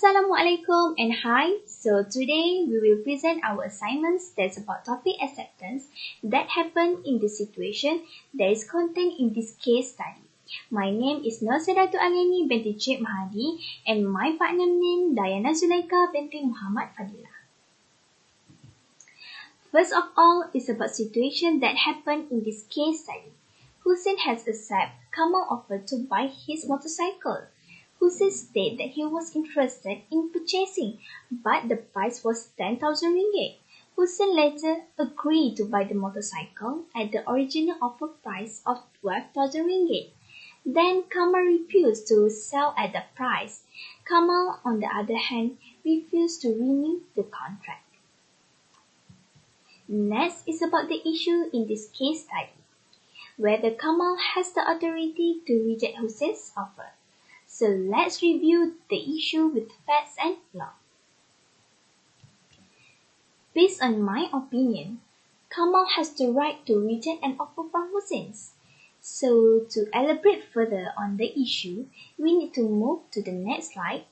Assalamualaikum and hi. So today we will present our assignments that's about topic acceptance that happened in the situation that is contained in this case study. My name is Nursedatu Aleni binti Cik Mahadi and my partner name Dayana Zulaika binti Muhammad Fadila. First of all is about situation that happened in this case study. Hussein has accepted Kamal offer to buy his motorcycle. Hussein stated that he was interested in purchasing, but the price was 10,000 ringgit. Hussein later agreed to buy the motorcycle at the original offer price of 12,000 ringgit. Then Kamal refused to sell at the price. Kamal, on the other hand, refused to renew the contract. Next is about the issue in this case study, whether Kamal has the authority to reject Hussein's offer. So let's review the issue with facts and law. Based on my opinion, Kamal has the right to reject an offer from Hussein. So to elaborate further on the issue, we need to move to the next slide,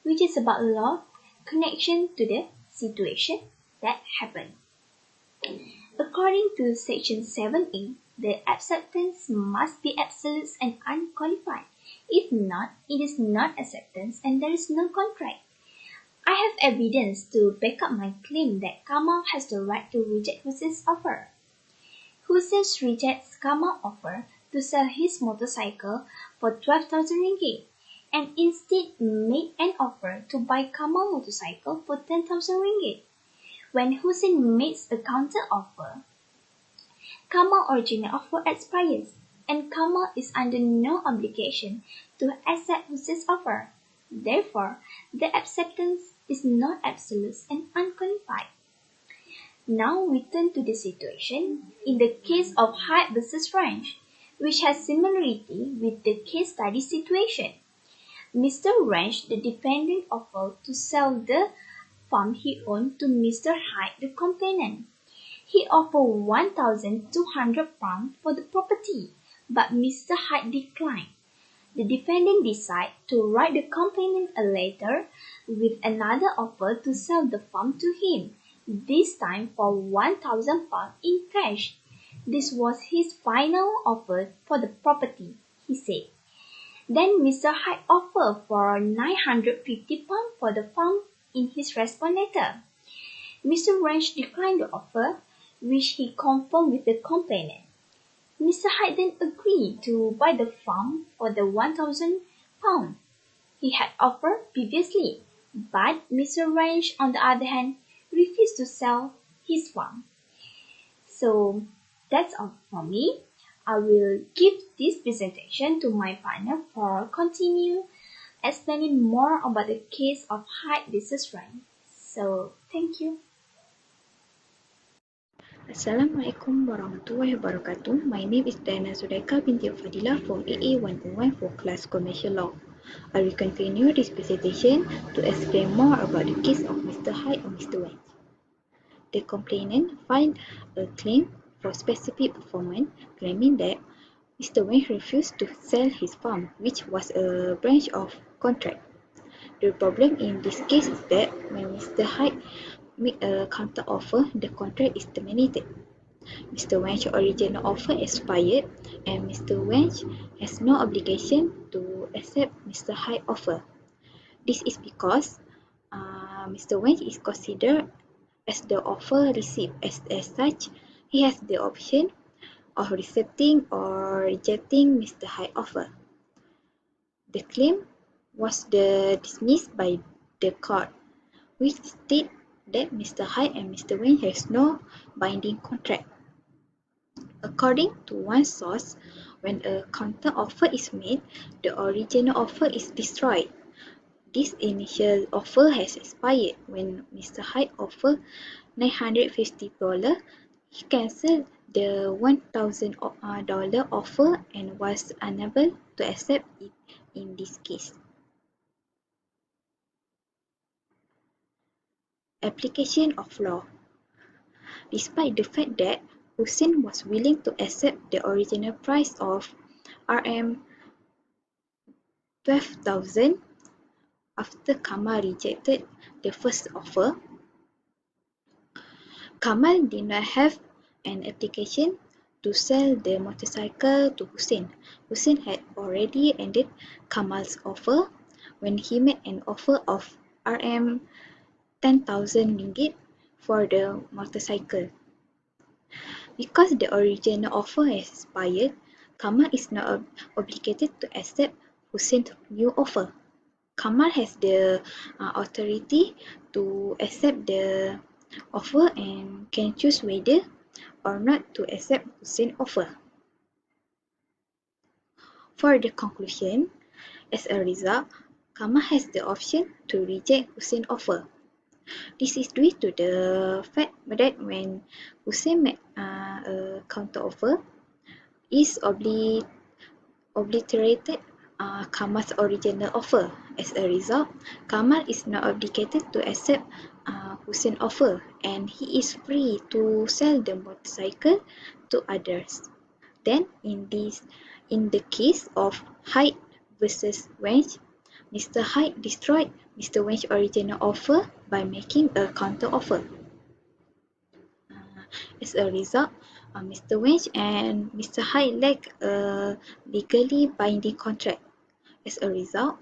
which is about law connection to the situation that happened. According to Section 7A, the acceptance must be absolute and unqualified. If not, it is not acceptance and there is no contract. I have evidence to back up my claim that Kamal has the right to reject Hussein's offer. Hussein rejects Kamal's offer to sell his motorcycle for 12,000 ringgit and instead made an offer to buy Kamal's motorcycle for 10,000 ringgit. When Hussein makes a counter offer, Kamal's original offer expires, and Kamal is under no obligation to accept Hussein's offer. Therefore, the acceptance is not absolute and unqualified. Now we turn to the situation in the case of Hyde versus Ranch, which has similarity with the case study situation. Mr. Ranch, the defendant, offered to sell the farm he owned to Mr. Hyde, the complainant. He offered £1,200 for the property, but Mr. Hyde declined. The defendant decided to write the complainant a letter with another offer to sell the farm to him, this time for £1,000 in cash. This was his final offer for the property, he said. Then Mr. Hyde offered for £950 for the farm in his response letter. Mr. Ranch declined the offer, which he confirmed with the complainant. Mr. Hyde then agreed to buy the farm for the £1,000 he had offered previously, but Mr. Ranch, on the other hand, refused to sell his farm. So that's all for me. I will give this presentation to my partner for continue explaining more about the case of Hyde versus Ranch. So thank you. Assalamualaikum warahmatullahi wabarakatuh. My name is Dayana Zulaika binti Fadila from AA101 for class Commercial Law. I will continue this presentation to explain more about the case of Mr. Hyde and Mr. Wench. The complainant filed a claim for specific performance, claiming that Mr. Wench refused to sell his farm, which was a branch of contract. The problem in this case is that when Mr. Hyde make a counter offer, the contract is terminated. Mr. Wench's original offer expired and Mr. Wench has no obligation to accept Mr. Hyde's offer. This is because Mr. Wench is considered as the offer received. As such, he has the option of accepting or rejecting Mr. Hyde's offer. The claim was dismissed by the court, which stated that Mr. Hyde and Mr. Wench has no binding contract. According to one source, when a counter offer is made, the original offer is destroyed. This initial offer has expired. When Mr. Hyde offered $950, he cancelled the $1,000 offer and was unable to accept it in this case. Application of law. Despite the fact that Hussein was willing to accept the original price of Rm 12,000, After Kamal rejected the first offer, Kamal did not have an application to sell the motorcycle to Hussein. Hussein had already ended Kamal's offer when he made an offer of Rm 10,000 ringgit for the motorcycle. Because the original offer has expired, Kamal is now obligated to accept Hussein's new offer. Kamal has the authority to accept the offer and can choose whether or not to accept Hussein's offer. For the conclusion, as a result, Kamal has the option to reject Hussein's offer. This is due to the fact that when Hussein made a counteroffer, is obliterated Kamal's original offer. As a result, Kamal is now obligated to accept Hussein's offer and he is free to sell the motorcycle to others. Then, in the case of Hyde versus Wench, Mr. Hyde destroyed Mr. Wench's original offer by making a counter-offer. As a result, Mr. Wench and Mr. Hyde lack a legally binding contract. As a result,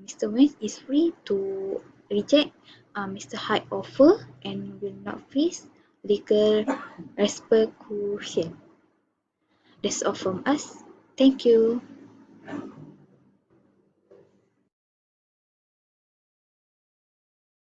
Mr. Wench is free to reject Mr. Hyde's offer and will not face legal repercussion. That's all from us. Thank you.